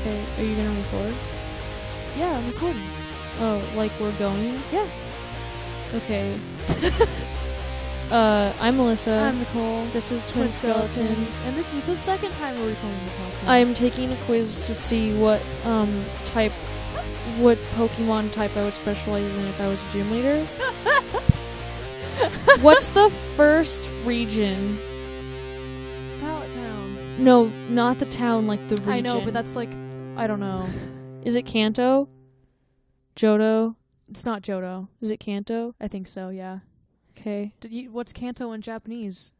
Okay, are you gonna record? Yeah, I'm recording. Oh, like we're going? Yeah. Okay. I'm Melissa. I'm Nicole. This is Twin Skeletons. And this is the second time we're recording the podcast. I'm taking a quiz to see what Pokemon type I would specialize in if I was a gym leader. What's the first region? Pallet Town. No, not the town, like the region. I know, but that's like, I don't know. Is it Kanto? Johto? It's not Johto. Is it Kanto? I think so, yeah. Okay. What's Kanto in Japanese?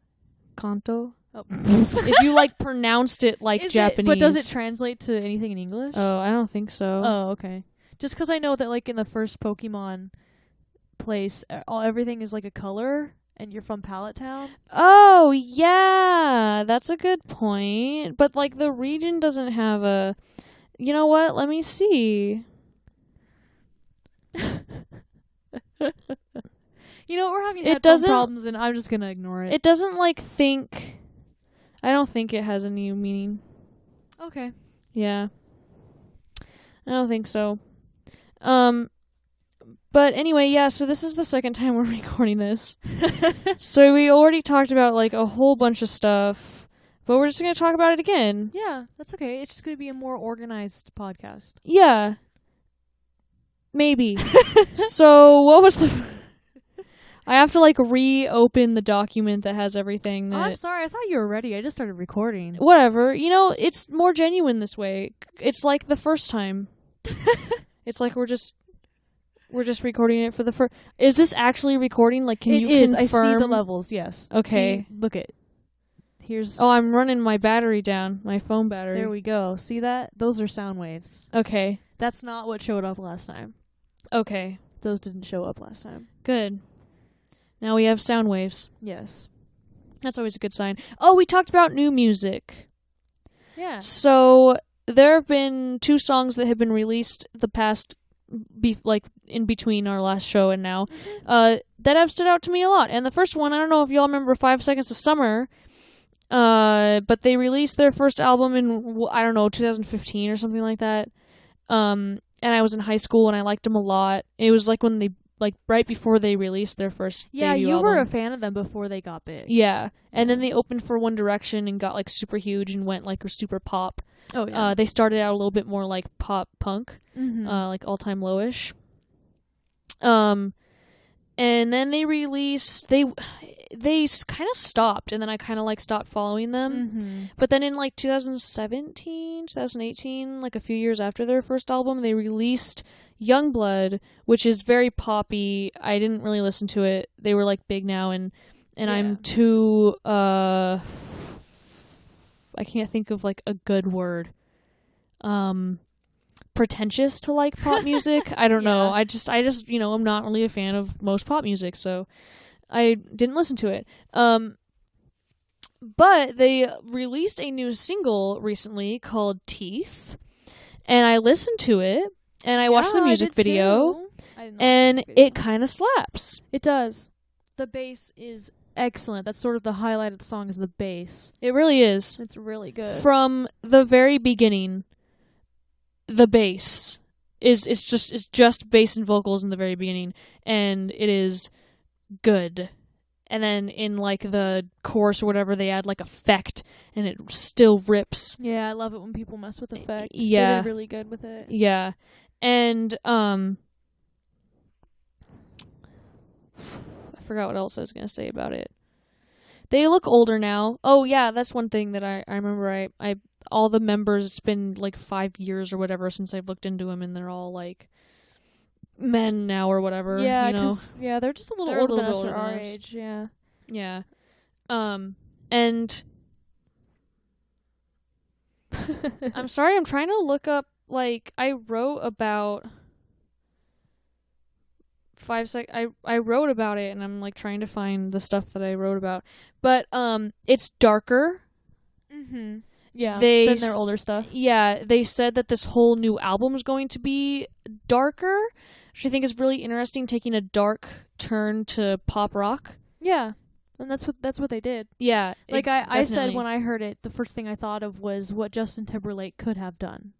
Kanto? Oh. If you, like, pronounced it like Japanese. But does it translate to anything in English? Oh, I don't think so. Oh, okay. Just because I know that, like, in the first Pokemon place, everything is, like, a color, and you're from Pallet Town. Oh, yeah! That's a good point. But, like, the region doesn't have a... You know what? Let me see. You know, we're having headphone problems, and I'm just gonna ignore it. It doesn't, like, think... I don't think it has any meaning. Okay. Yeah. I don't think so. But anyway, yeah, so this is the second time we're recording this. So we already talked about, like, a whole bunch of stuff, but we're just gonna talk about it again. Yeah, that's okay. It's just gonna be a more organized podcast. Yeah. Maybe. So, what was the... I have to, like, reopen the document that has everything that... Oh, I'm sorry. I thought you were ready. I just started recording. Whatever. You know, it's more genuine this way. It's like the first time. It's like we're just recording it for the first... Is this actually recording? Like, can you confirm? I see the levels, yes. Okay. See, look it. Here's... Oh, I'm running my battery down. My phone battery. There we go. See that? Those are sound waves. Okay. That's not what showed up last time. Okay. Those didn't show up last time. Good. Now we have sound waves. Yes. That's always a good sign. Oh, we talked about new music. Yeah. So there have been 2 songs that have been released the past, in between our last show and now, that have stood out to me a lot. And the first one, I don't know if y'all remember 5 Seconds of Summer, but they released their first album in, 2015 or something like that. And I was in high school and I liked them a lot. It was like when they, like, right before they released their first debut you album. were a fan of them before they got big. Yeah. And then they opened for One Direction and got, like, super huge and went, like, super pop. Oh, yeah. They started out a little bit more like pop punk, Mm-hmm. like All Time Lowish. And then they released, they kind of stopped, and then I kind of, like, stopped following them. Mm-hmm. But then in, like, 2018, like, a few years after their first album, they released Youngblood, which is very poppy. I didn't really listen to it. They were, like, big now, and Yeah. I'm too, I can't think of, like, a good word. Pretentious to like pop music. I don't know. I just, I'm not really a fan of most pop music, so I didn't listen to it. But they released a new single recently called Teeth, and I listened to it, and I watched the music video, and it kind of slaps. It does. The bass is excellent. That's sort of the highlight of the song is the bass. It really is. It's really good. From the very beginning, the bass is just bass and vocals in the very beginning, and it is good. And then in, like, the chorus or whatever, they add, like, effect, and it still rips. Yeah, I love it when people mess with effect. Yeah. They're really good with it. Yeah. And I forgot what else I was going to say about it. They look older now. Oh, yeah, that's one thing that I remember. I all the members, it's been, like, 5 years or whatever since I've looked into them, and they're all, like, men now or whatever. Yeah, you know? yeah, they're just a little They're older a than little us older or our than us. age. Yeah. Yeah. And I'm sorry, I'm trying to look up, like, I wrote about 5 seconds. I wrote about it, and I'm, like, trying to find the stuff that I wrote about. But it's darker. Mm-hmm. Yeah, Than their older stuff. Yeah, they said that this whole new album is going to be darker, which I think is really interesting, taking a dark turn to pop rock. Yeah, and that's what they did. Yeah. Like I said when I heard it, the first thing I thought of was what Justin Timberlake could have done.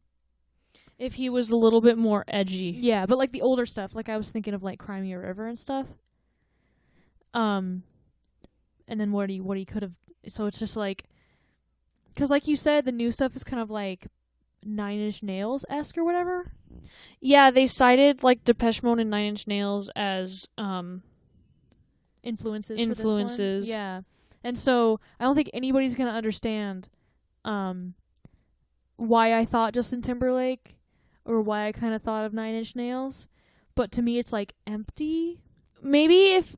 if he was a little bit more edgy. Yeah, but like the older stuff, like I was thinking of like Crimea River and stuff. And then what he could have. So it's just like, because like you said, the new stuff is kind of like Nine Inch Nails-esque or whatever. Yeah, they cited like Depeche Mode and Nine Inch Nails as influences. For this one. Yeah, and so I don't think anybody's gonna understand why I thought Justin Timberlake or why I kind of thought of Nine Inch Nails, but to me it's like empty. Maybe if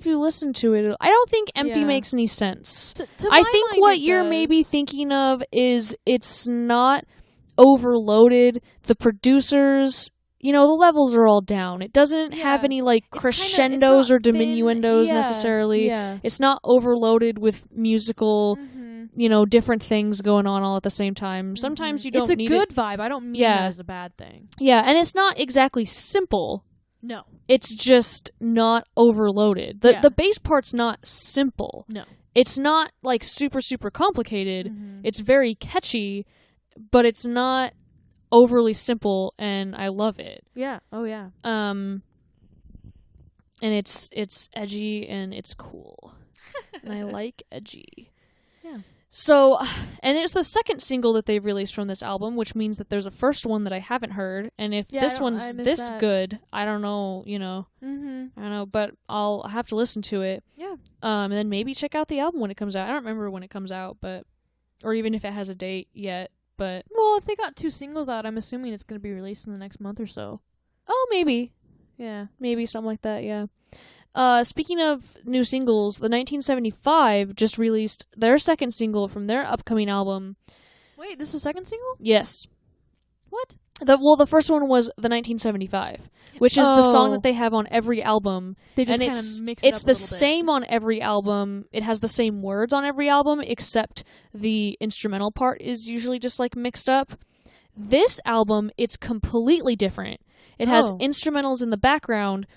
you listen to it, I don't think empty makes any sense. To I my think mind what it you're does. maybe thinking of is it's not overloaded. The producers, the levels are all down. It doesn't have any like It's crescendos or thin. diminuendos Yeah, necessarily. Yeah. It's not overloaded with musical, different things going on all at the same time. Sometimes you don't need It's a good vibe. I don't mean that as a bad thing. Yeah, and it's not exactly simple. No. It's just not overloaded. The bass part's not simple. No. It's not like super, super complicated. It's very catchy, but it's not overly simple, and I love it. Yeah. Oh yeah. And it's edgy and it's cool. And I like edgy. Yeah. So, and it's the second single that they've released from this album, which means that there's a first one that I haven't heard. And if this one's this good, I don't know, I don't know, but I'll have to listen to it. Yeah. And then maybe check out the album when it comes out. I don't remember when it comes out, or even if it has a date yet, but. Well, if they got 2 singles out, I'm assuming it's going to be released in the next month or so. Oh, maybe. Yeah. Maybe something like that, yeah. Speaking of new singles, the 1975 just released their second single from their upcoming album. Wait, this is the second single? Yes. What? The first one was the 1975, which is the song that they have on every album. They just and kind of mix it up it's a the little bit. same on every album. It has the same words on every album, except the instrumental part is usually just like mixed up. This album, it's completely different. It has instrumentals in the background,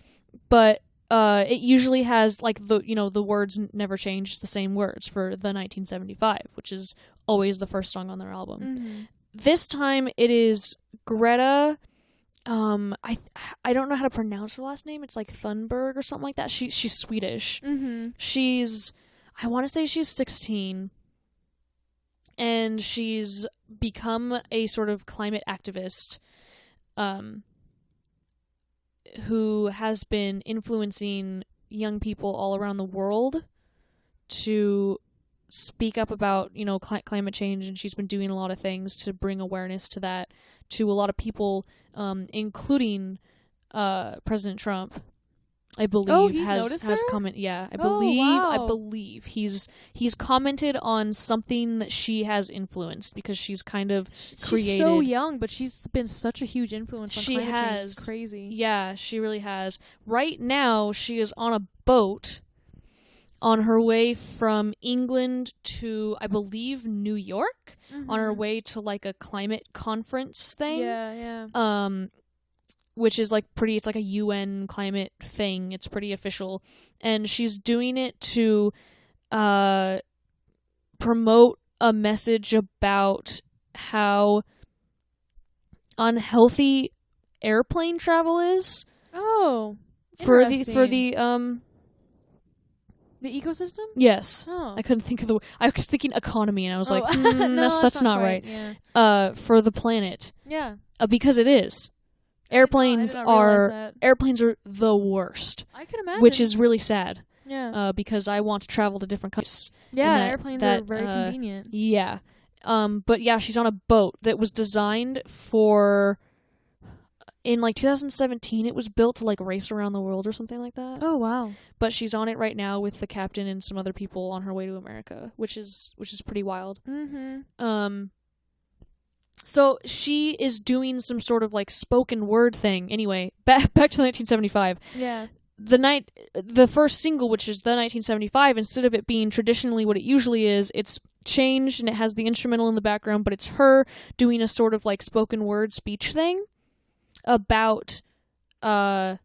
but it usually has like the words never change. It's the same words for the 1975, which is always the first song on their album. This time it is Greta. I don't know how to pronounce her last name. It's like Thunberg or something like that. She's Swedish. I want to say she's 16, and she's become a sort of climate activist. Who has been influencing young people all around the world to speak up about, climate change, and she's been doing a lot of things to bring awareness to that to a lot of people, including President Trump. I believe has comment. Yeah, I believe he's commented on something that she has influenced because she's kind of created. She's so young, but she's been such a huge influence on climate change. It's crazy. Yeah, she really has. Right now, she is on a boat on her way from England to, I believe, New York, on her way to like a climate conference thing. Yeah. Which is like it's like a UN climate thing. It's pretty official. And she's doing it to promote a message about how unhealthy airplane travel is. Oh. For the ecosystem? Yes. Oh. I couldn't think of the word. I was thinking economy, and I was like, no, that's not right. Yeah. For the planet. Yeah. Because it is. Airplanes I did not realize that. Airplanes are the worst. I can imagine. Which is really sad. Yeah. Because I want to travel to different countries. Yeah, airplanes are very convenient. Yeah. But yeah, she's on a boat that was designed for. In like 2017, it was built to like race around the world or something like that. Oh wow! But she's on it right now with the captain and some other people on her way to America, which is pretty wild. So she is doing some sort of like spoken word thing. Anyway, back to 1975. Yeah. The first single, which is the 1975, instead of it being traditionally what it usually is, it's changed and it has the instrumental in the background, but it's her doing a sort of like spoken word speech thing about the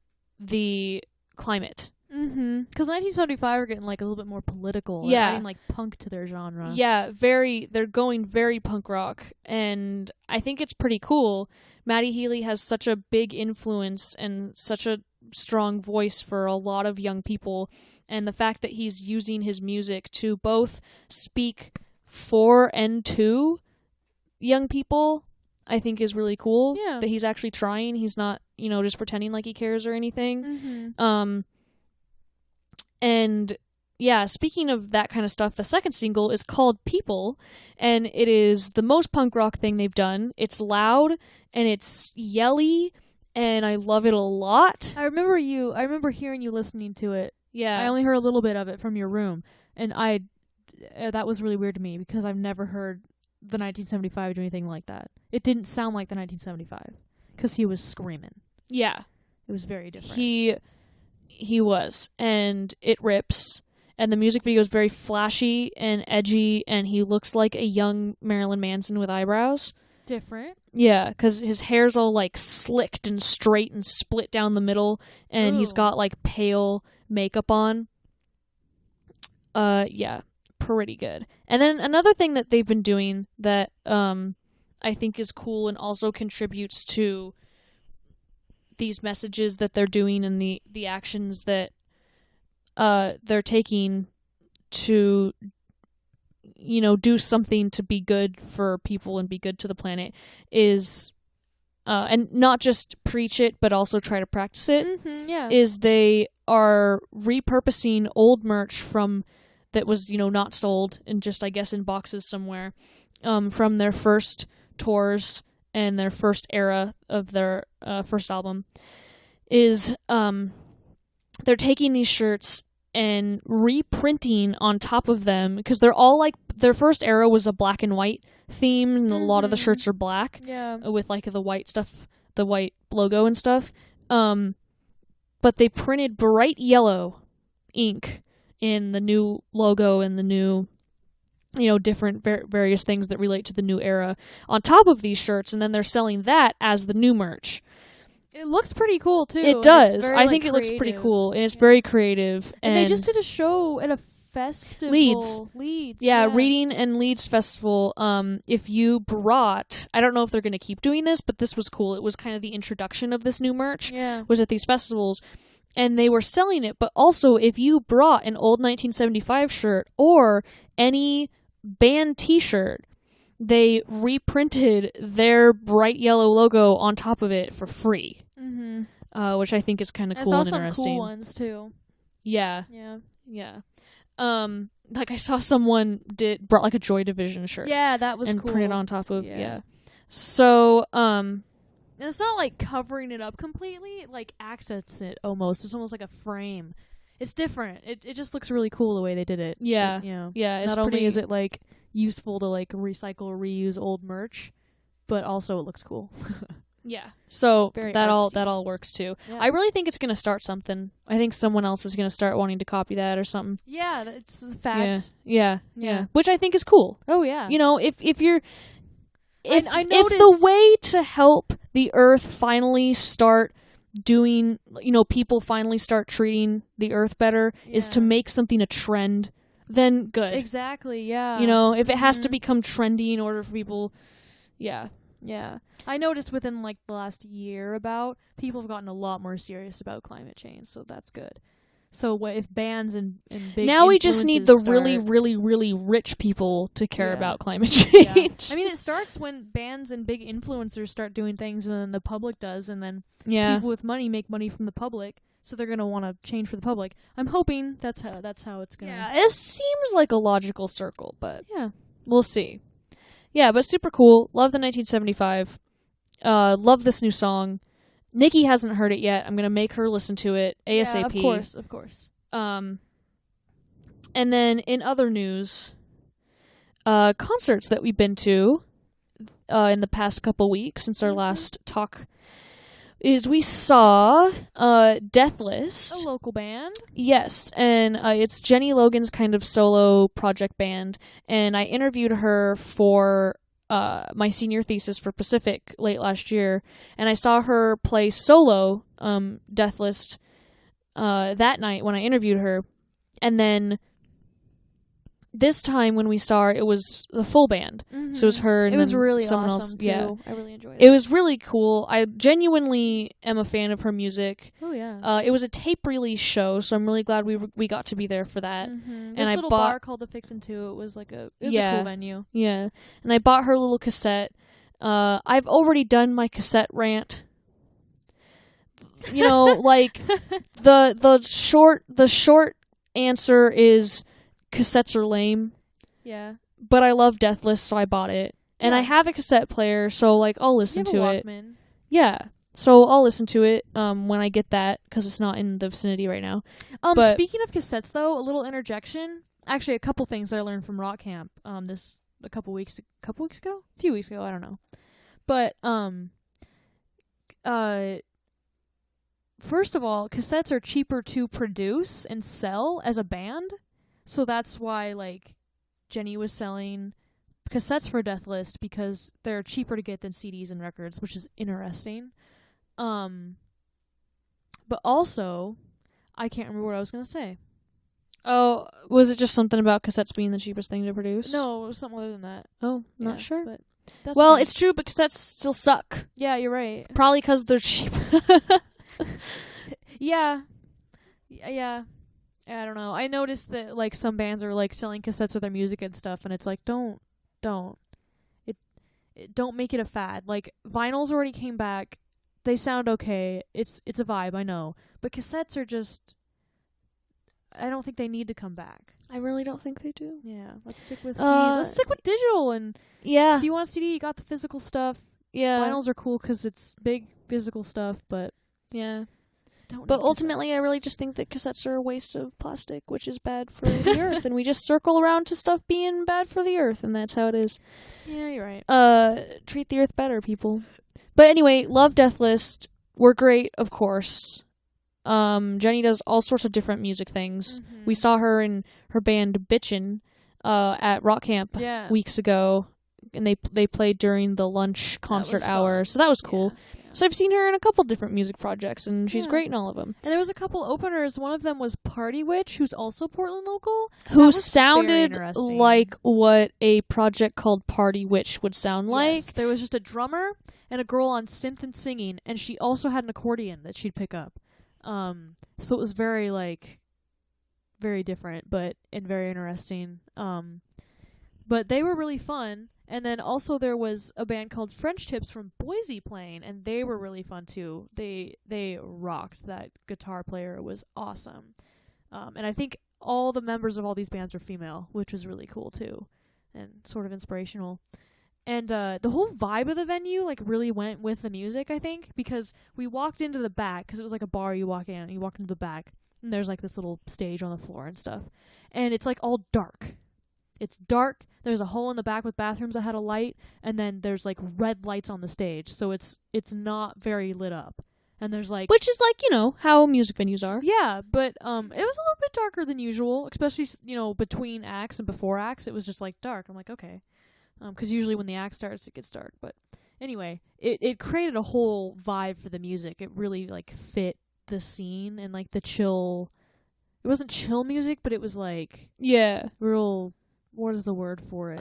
climate Because 1975 are getting like a little bit more political. Yeah. Adding like punk to their genre. Yeah, they're going very punk rock, and I think it's pretty cool. Matty Healy has such a big influence and such a strong voice for a lot of young people, and the fact that he's using his music to both speak for and to young people, I think is really cool. Yeah. That he's actually trying. He's not, just pretending like he cares or anything. And yeah, speaking of that kind of stuff, the second single is called People, and it is the most punk rock thing they've done. It's loud and it's yelly, and I love it a lot. I remember hearing you listening to it. Yeah. I only heard a little bit of it from your room, and that was really weird to me because I've never heard the 1975 do anything like that. It didn't sound like the 1975 because he was screaming. Yeah. It was very different. He was, and it rips, and the music video is very flashy and edgy, and he looks like a young Marilyn Manson with eyebrows. Different. Yeah, because his hair's all like slicked and straight and split down the middle, and he's got like pale makeup on. Yeah, pretty good. And then another thing that they've been doing that I think is cool and also contributes to these messages that they're doing and the actions that they're taking to do something to be good for people and be good to the planet is and not just preach it but also try to practice it. Is they are repurposing old merch from that was not sold and just I guess in boxes somewhere from their first tours and their first era of their first album is they're taking these shirts and reprinting on top of them because they're all like their first era was a black and white theme and a lot of the shirts are black with like the white stuff, the white logo and stuff, but they printed bright yellow ink in the new logo and the new different various things that relate to the new era on top of these shirts, and then they're selling that as the new merch. It looks pretty cool, too. It does. I think it looks pretty cool, and it's very creative. And they just did a show at a festival. Leeds. Yeah, Reading and Leeds Festival. If you brought... I don't know if they're going to keep doing this, but this was cool. It was kind of the introduction of this new merch. Yeah. Was at these festivals, and they were selling it, but also if you brought an old 1975 shirt or any band t-shirt, they reprinted their bright yellow logo on top of it for free, which I think is kind of cool and interesting. I saw some cool ones too. Yeah. Like I saw someone brought like a Joy Division shirt. Yeah, that was and cool. printed on top of So and it's not like covering it up completely; it like accents it almost. It's almost like a frame. It's different. It just looks really cool the way they did it. Yeah. Yeah. Not only is it like useful to like recycle or reuse old merch, but also it looks cool. Yeah. So Very that artsy. all works too. Yeah. I really think it's gonna start something. I think someone else is gonna start wanting to copy that or something. Yeah, it's facts. Yeah. Which I think is cool. Oh yeah. If you're if I if noticed the way to help the earth finally start doing, people finally start treating the earth better is to make something a trend, then good. Exactly, yeah. If it has to become trendy in order for people, yeah. Yeah. I noticed within like the last year people have gotten a lot more serious about climate change, so that's good. So if bands and big now we just need the really, really, really rich people to care about climate change. Yeah. I mean, it starts when bands and big influencers start doing things, and then the public does, and then people with money make money from the public, so they're gonna want to change for the public. I'm hoping that's how it's gonna. Yeah, it seems like a logical circle, but yeah, we'll see. Yeah, but super cool. Love the 1975. Love this new song. Nikki hasn't heard it yet. I'm gonna make her listen to it ASAP. Yeah, of course. And then in other news, concerts that we've been to in the past couple weeks since our last talk is we saw Deathlist, a local band. Yes, and it's Jenny Logan's kind of solo project band, and I interviewed her for my senior thesis for Pacific late last year, and I saw her play solo Deathlist that night when I interviewed her. And then this time when we saw her, it was the full band. So it was her and it was really someone awesome else. too. Yeah. I really enjoyed It was really cool. I genuinely am a fan of her music. Oh yeah. It was a tape release show, so I'm really glad we got to be there for that. And I little bought bar called the Fixin' 2. It was like a a cool venue. Yeah. And I bought her little cassette. I've already done my cassette rant. You know, like the short answer is cassettes are lame. Yeah. But I love Deathlist, so I bought it. And Yeah. I have a cassette player, so like I'll listen You have to a it. Walkman. Yeah. So I'll listen to it when I get that, because it's not in the vicinity right now. But Speaking of cassettes, though, a little interjection. Actually, a couple things that I learned from Rock Camp. A few weeks ago, I don't know. But first of all, cassettes are cheaper to produce and sell as a band, so that's why like Jenny was selling cassettes for Deathlist, because they're cheaper to get than CDs and records, which is interesting. But also, I can't remember what I was gonna say. oh, was it just something about cassettes being the cheapest thing to produce? No, it was something other than that. Oh, not sure. But that's Well, fine. it's true, but cassettes still suck. Yeah, you're right. Probably because they're cheap. Yeah. Yeah. I don't know. I noticed that like some bands are like selling cassettes of their music and stuff, and it's like don't. Don't make it a fad. Like vinyls already came back. They sound okay. It's a vibe, I know. But cassettes are just, I don't think they need to come back. I really don't think they do. Yeah, let's stick with CDs. Let's stick with digital, and Yeah. if you want a CD, you got the physical stuff. Yeah. Vinyls are cool because it's big physical stuff, but Yeah. don't. But need ultimately, I cassettes. really just think that cassettes are a waste of plastic, which is bad for the earth, and we just circle around to stuff being bad for the earth, and that's how it is. Yeah, you're right. Treat the earth better, people. But anyway, love Deathlist. We're great, of course. Jenny does all sorts of different music things. Mm-hmm. We saw her in her band Bitchin' at Rock Camp weeks ago, and they played during the lunch concert hour, so that was cool. Yeah. So I've seen her in a couple different music projects, and she's Yeah. great in all of them. And there was a couple openers. One of them was Party Witch, who's also Portland local. Who was very sounded interesting. like what a project called Party Witch would sound like. Yes, there was just a drummer and a girl on synth and singing, and she also had an accordion that she'd pick up. So it was very very different, and very interesting. But they were really fun. And then also there was a band called French Tips from Boise playing, and they were really fun too. They rocked. That guitar player was awesome. And I think all the members of all these bands are female, which was really cool too, and sort of inspirational. And the whole vibe of the venue really went with the music, I think, because we walked into the back, because it was like a bar. You walk in, and you walk into the back, and there's this little stage on the floor and stuff, and it's all dark. It's dark. There's a hole in the back with bathrooms that had a light, and then there's red lights on the stage, so it's not very lit up. And there's which is how music venues are. yeah, but it was a little bit darker than usual, especially between acts and before acts. It was just dark. I'm like, okay, because usually when the act starts, it gets dark. But anyway, it created a whole vibe for the music. It really fit the scene and the chill. It wasn't chill music, but it was real. What is the word for it?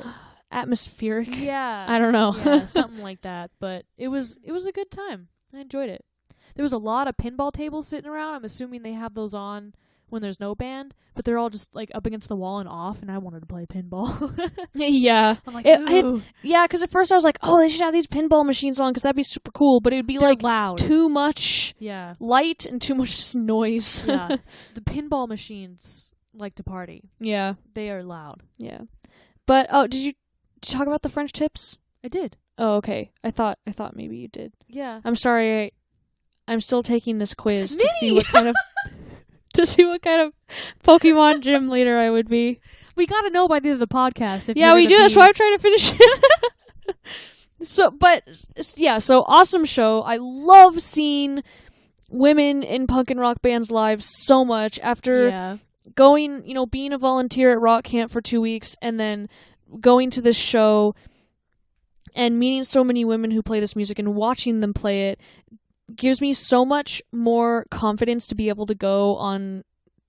Atmospheric. Yeah. I don't know. Yeah, something like that. But it was a good time. I enjoyed it. There was a lot of pinball tables sitting around. I'm assuming they have those on when there's no band, but they're all just up against the wall and off, and I wanted to play pinball. Yeah. I'm like, yeah, because at first I was like, oh, they should have these pinball machines on because that'd be super cool, but it would be they're loud. too much Yeah. light and too much just noise. Yeah. The pinball machines like to party. Yeah. They are loud. Yeah. But did you talk about the French tips? I did. Oh, okay. I thought maybe you did. Yeah. I'm sorry. I'm still taking this quiz to Me! see what kind of Pokemon gym leader I would be. We got to know by the end of the podcast. If Yeah, we do. That's why I'm trying to finish it. So awesome show. I love seeing women in punk and rock bands live so much after going, being a volunteer at Rock Camp for 2 weeks and then going to this show and meeting so many women who play this music and watching them play it. gives me so much more confidence to be able to go on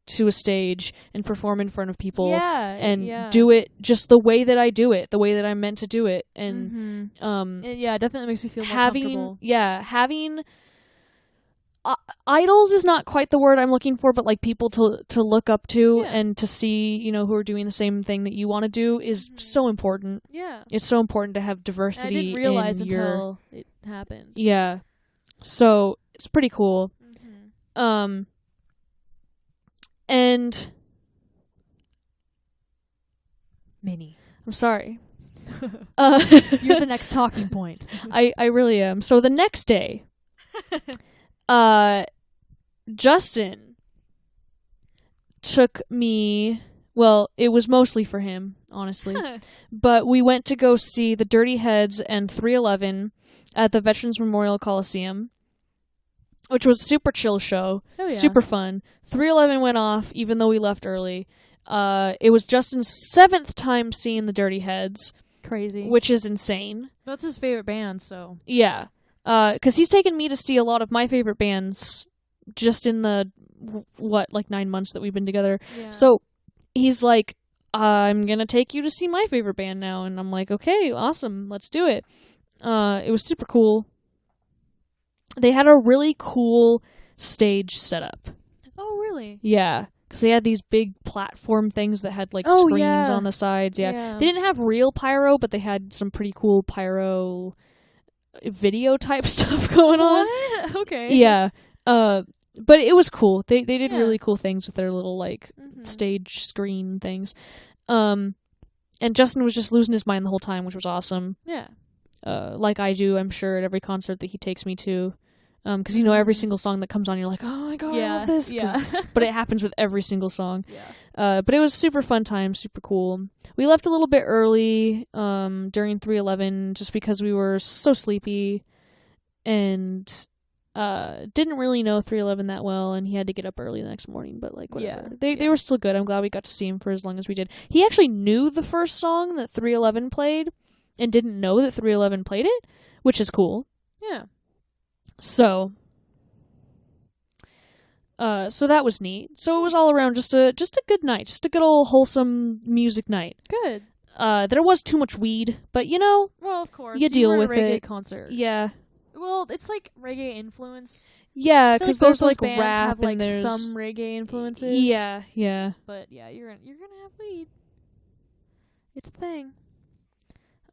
to a stage and perform in front of people and do it just the way that I do it, the way that I'm meant to do it. And it definitely makes you feel more comfortable. Having idols is not quite the word I'm looking for, but like people to look up to and to see, you know, who are doing the same thing that you want to do is so important. Yeah. It's so important to have diversity. I didn't realize until it happened. Yeah. So it's pretty cool. And Minnie, I'm sorry. You're the next talking point. I really am. So the next day, Justin took me, well, it was mostly for him, honestly, but we went to go see the Dirty Heads and 311 at the Veterans Memorial Coliseum, which was a super chill show, super fun. 311 went off, even though we left early. It was Justin's 7th time seeing the Dirty Heads. Crazy. Which is insane. That's his favorite band, so. Yeah. Because he's taken me to see a lot of my favorite bands just in the, 9 months that we've been together. Yeah. So he's like, I'm going to take you to see my favorite band now. And I'm like, okay, awesome. Let's do it. It was super cool. They had a really cool stage setup. Oh, really? Yeah. Because they had these big platform things that had, like, screens on the sides. Yeah. They didn't have real pyro, but they had some pretty cool pyro video type stuff going on. What? Okay. Yeah. But it was cool. They did really cool things with their little, like, stage screen things. And Justin was just losing his mind the whole time, which was awesome. Yeah. Like I do, I'm sure, at every concert that he takes me to. Because, you know, every single song that comes on, you're like, oh my god, I love this. But it happens with every single song. Yeah. But it was super fun time, super cool. We left a little bit early during 311 just because we were so sleepy and didn't really know 311 that well, and he had to get up early the next morning, but like whatever. They were still good. I'm glad we got to see him for as long as we did. He actually knew the first song that 311 played and didn't know that 311 played it, which is cool. Yeah. So that was neat. So it was all around just a good night, just a good old wholesome music night. Good. There was too much weed, but you know, well, of course, you deal with it. Reggae it. Concert. Yeah. Well, it's like reggae influenced. Yeah, because there's like bands rap have, like, and there's some reggae influences. Yeah, yeah. But yeah, you're gonna have weed. It's a thing.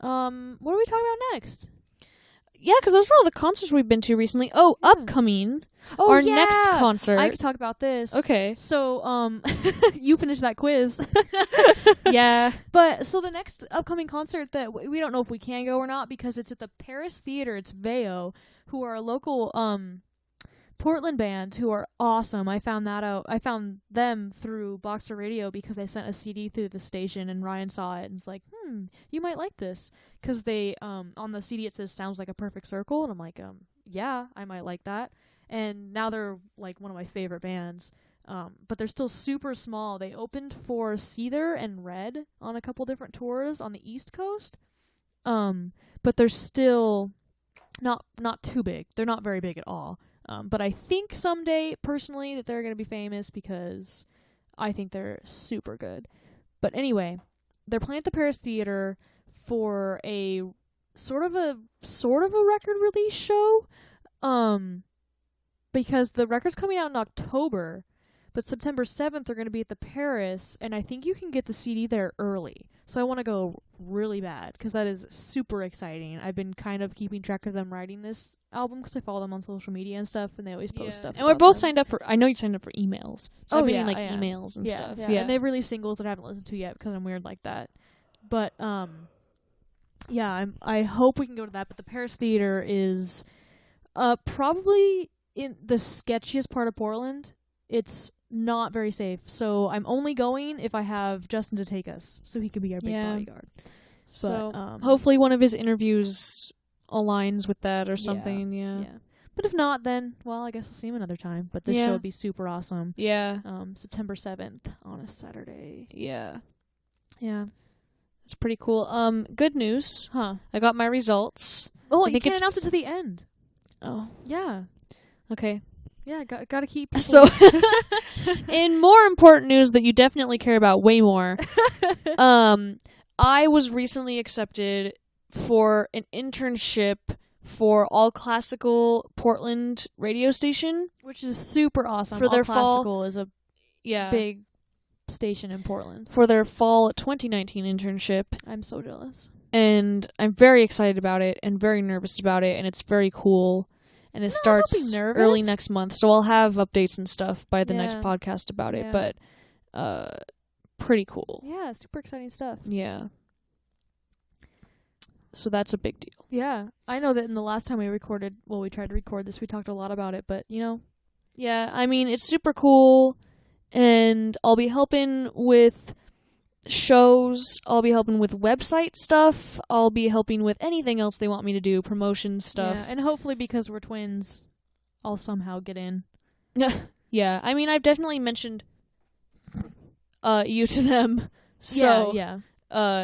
What are we talking about next? Yeah, because those are all the concerts we've been to recently. Oh, upcoming. Oh, our next concert. I can talk about this. Okay. So, you finished that quiz. Yeah. But, so the next upcoming concert that we don't know if we can go or not because it's at the Paris Theater. It's Veio, who are a local, Portland band who are awesome. I found that out. I found them through Boxer Radio because they sent a CD through the station and Ryan saw it and was like, you might like this. Because they, on the CD it says sounds like a perfect circle. And I'm like, yeah, I might like that. And now they're like one of my favorite bands. But they're still super small. They opened for Seether and Red on a couple different tours on the East Coast. But they're still not too big. They're not very big at all. But I think someday, personally, that they're going to be famous because I think they're super good. But anyway, they're playing at the Paris Theater for a sort of a record release show. Because the record's coming out in October, but September 7th they're going to be at the Paris, and I think you can get the CD there early. So I want to go really bad because that is super exciting. I've been kind of keeping track of them writing this album because I follow them on social media and stuff, and they always post stuff. And we're both signed up for. I know you signed up for emails, so I've been getting emails and stuff. Yeah, and they've released singles that I haven't listened to yet because I'm weird like that. But I hope we can go to that. But the Paris Theater is probably in the sketchiest part of Portland. It's not very safe, so I'm only going if I have Justin to take us, so he could be our big bodyguard. So hopefully one of his interviews aligns with that or something. Yeah. But if not, then I guess I'll see him another time. But this show would be super awesome. Yeah. September 7th on a Saturday. Yeah. Yeah. It's pretty cool. Good news. Huh. I got my results. Oh, you can't announce it to the end. Oh. Yeah. Okay. Yeah, gotta keep people. So, in more important news that you definitely care about way more, I was recently accepted for an internship for All Classical Portland radio station. Which is super awesome. For their All Classical is a Yeah. big station in Portland. For their fall 2019 internship. I'm so jealous. And I'm very excited about it and very nervous about it, and it's very cool. And it starts early next month, so I'll have updates and stuff by the next podcast about it, but pretty cool. Yeah, super exciting stuff. Yeah. So that's a big deal. Yeah. I know that in the last time we recorded, we tried to record this, we talked a lot about it, but, Yeah, I mean, it's super cool, and I'll be helping with shows, I'll be helping with website stuff, I'll be helping with anything else they want me to do, promotion stuff. Yeah, and hopefully because we're twins, I'll somehow get in. Yeah, I mean, I've definitely mentioned you to them. So, yeah.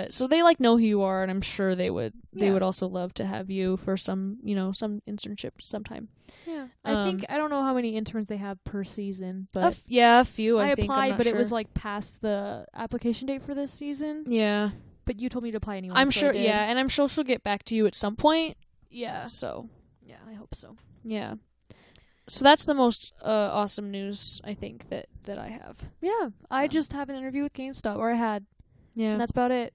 So they know who you are, and I'm sure they would also love to have you for some internship sometime. Yeah. I don't know how many interns they have per season, but a few. I think. applied, but sure. it was past the application date for this season. Yeah. But you told me to apply anyway. I'm so sure. I did. Yeah, and I'm sure she'll get back to you at some point. Yeah. So. Yeah, I hope so. Yeah. So that's the most awesome news I think that I have. Yeah, I just have an interview with GameStop, or I had. Yeah. And that's about it.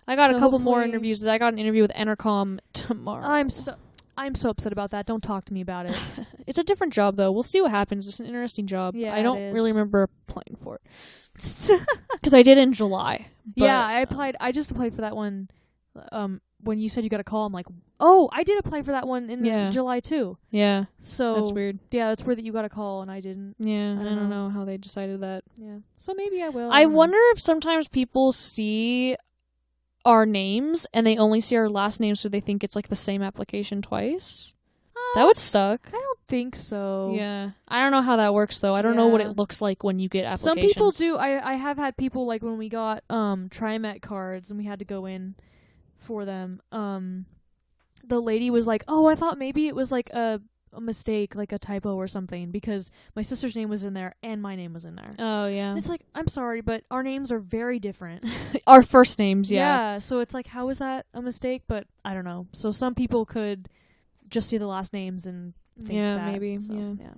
I got a couple more interviews. I got an interview with Entercom tomorrow. I'm so upset about that. Don't talk to me about it. It's a different job, though. We'll see what happens. It's an interesting job. Yeah, I don't really remember applying for it. Because I did in July. But, yeah, I applied. I just applied for that one. When you said you got a call, I'm like, oh, I did apply for that one in July, too. Yeah. So that's weird. Yeah, it's weird that you got a call and I didn't. Yeah, I don't know how they decided that. Yeah. So maybe I will. I wonder if sometimes people see our names and they only see our last names, so they think it's the same application twice. That would suck. I don't think so. Yeah. I don't know how that works, though. I don't know what it looks like when you get applications. Some people do. I have had people, when we got TriMet cards and we had to go in for them, the lady was like, oh, I thought maybe it was a mistake, a typo or something, because my sister's name was in there and my name was in there. Oh, yeah. And it's I'm sorry, but our names are very different. Our first names, Yeah, so it's how is that a mistake? But I don't know. So some people could just see the last names and think that. Maybe. So, yeah.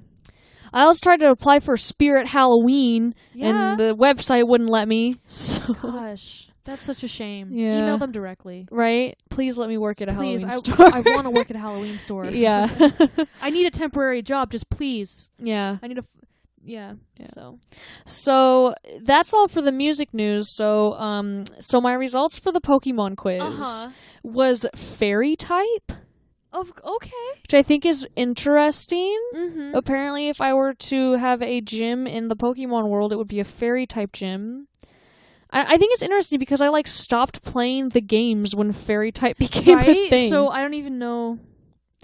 I also tried to apply for Spirit Halloween, yeah. and the website wouldn't let me. So. Gosh. That's such a shame. Yeah. Email them directly. Right? Please let me work at a Halloween store. I want to work at a Halloween store. Yeah. I need a temporary job, just please. Yeah. I need a... Yeah. So that's all for the music news. So my results for the Pokemon quiz was fairy type. Okay. Which I think is interesting. Mm-hmm. Apparently, if I were to have a gym in the Pokemon world, it would be a fairy type gym. I think it's interesting because I stopped playing the games when fairy type became a thing. So I don't even know.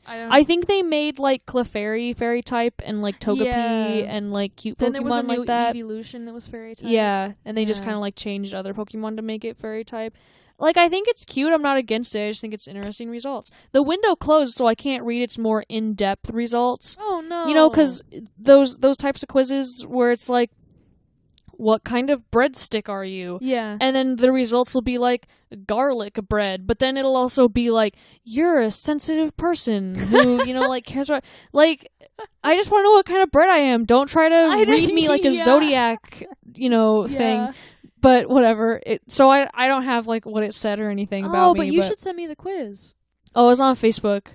I think they made Clefairy fairy type and Togepi and cute then Pokemon there was a new like that. Evolution that was fairy type. Yeah, and they just kind of changed other Pokemon to make it fairy type. I think it's cute. I'm not against it. I just think it's interesting results. The window closed, so I can't read its more in-depth results. Oh no! Because those types of quizzes where it's what kind of breadstick are you? Yeah. And then the results will be garlic bread, but then it'll also be you're a sensitive person who, cares about... I just want to know what kind of bread I am. Don't try to read me a zodiac, thing. But whatever. So I don't have what it said or anything about me. But you should send me the quiz. Oh, it's on Facebook.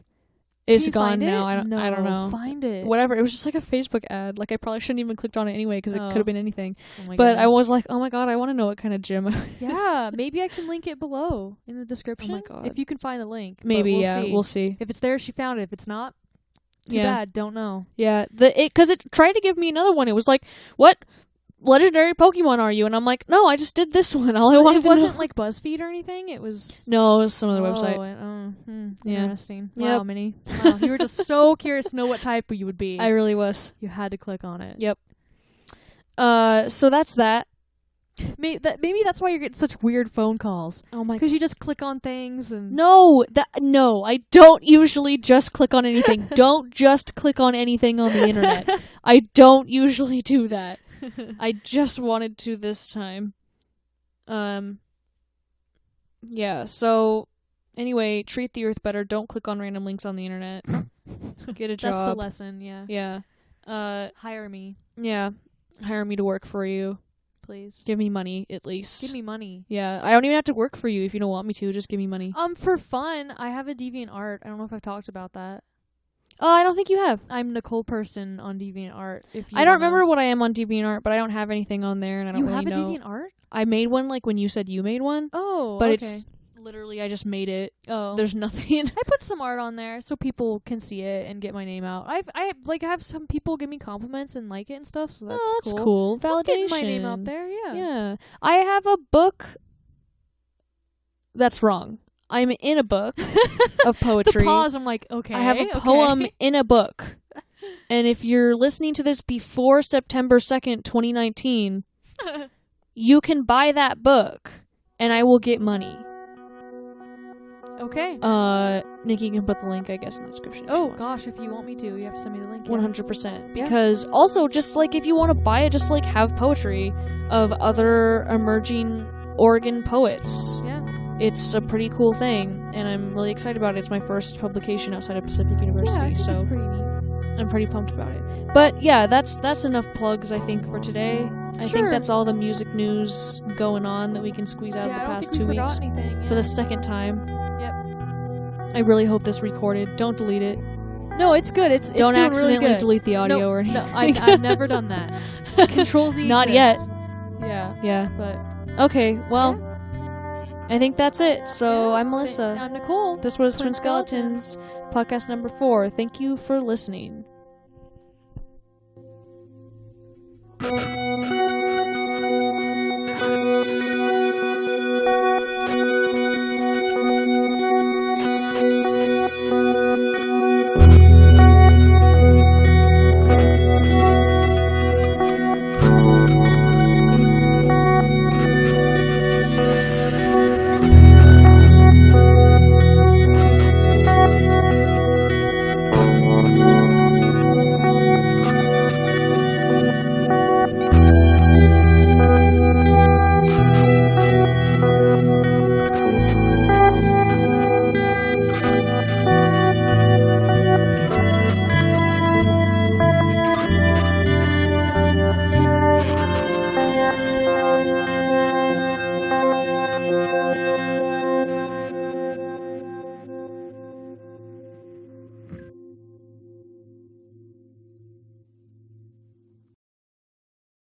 It's gone now. I don't know. Find it. Whatever. It was just a Facebook ad. I probably shouldn't even clicked on it anyway because it could have been anything. Oh my but goodness. I was oh my god, I want to know what kind of gym. Yeah, maybe I can link it below in the description. Oh my god. If you can find the link. Maybe, we'll see. If it's there, she found it. If it's not, too bad. Don't know. Yeah, because it tried to give me another one. It was what legendary Pokemon are you? And I'm no, I just did this one. All I wanted to know. It wasn't BuzzFeed or anything? It was... No, it was some other website. Interesting. Yep. Wow, Minnie. Wow, you were just so curious to know what type you would be. I really was. You had to click on it. Yep. So that's that. Maybe that's why you're getting such weird phone calls. Oh my! Because you just click on things and No, I don't usually just click on anything. Don't just click on anything on the internet. I don't usually do that. I just wanted to this time. Yeah, so anyway, treat the earth better. Don't click on random links on the internet. Get a job. That's the lesson, yeah. Yeah. Hire me. Yeah. Hire me to work for you. Please. Give me money, at least. Give me money. Yeah. I don't even have to work for you if you don't want me to. Just give me money. For fun, I have a DeviantArt. I don't know if I've talked about that. Oh, I don't think you have. I'm Nicole Person on DeviantArt. I don't remember what I am on DeviantArt, but I don't have anything on there, and I don't really know. You have a DeviantArt? I made one, like, when you said you made one. Oh, but okay. it's literally, I just made it. Oh. There's nothing. I put some art on there so people can see it and get my name out. I have some people give me compliments and like it and stuff, so that's cool. So Validation. I'm getting my name out there, yeah. Yeah. I have a book. That's wrong. I'm in a book of poetry. The pause, I'm like, okay. I have a poem in a book. And if you're listening to this before September 2nd, 2019, you can buy that book and I will get money. Okay. Nikki can put the link, I guess, in the description. Oh gosh, if you want me to, you have to send me the link. 100%. Because also, just like if you want to buy it, just like have poetry of other emerging Oregon poets. Yeah. It's a pretty cool thing, and I'm really excited about it. It's my first publication outside of Pacific University, I think so it's pretty neat. I'm pretty pumped about it. But yeah, that's enough plugs, I think, for today. I think that's all the music news going on that we can squeeze out of the past 2 weeks. Anything, for the second time. Yep. I really hope this recorded. Don't delete it. No, it's good. It's Don't doing accidentally really good. delete the audio or anything. No, I've never done that. Control Z. Not yet. Yeah. Yeah. But okay, well, I think that's it. So I'm Melissa. I'm Nicole. This was Twin Skeletons, podcast number 4. Thank you for listening.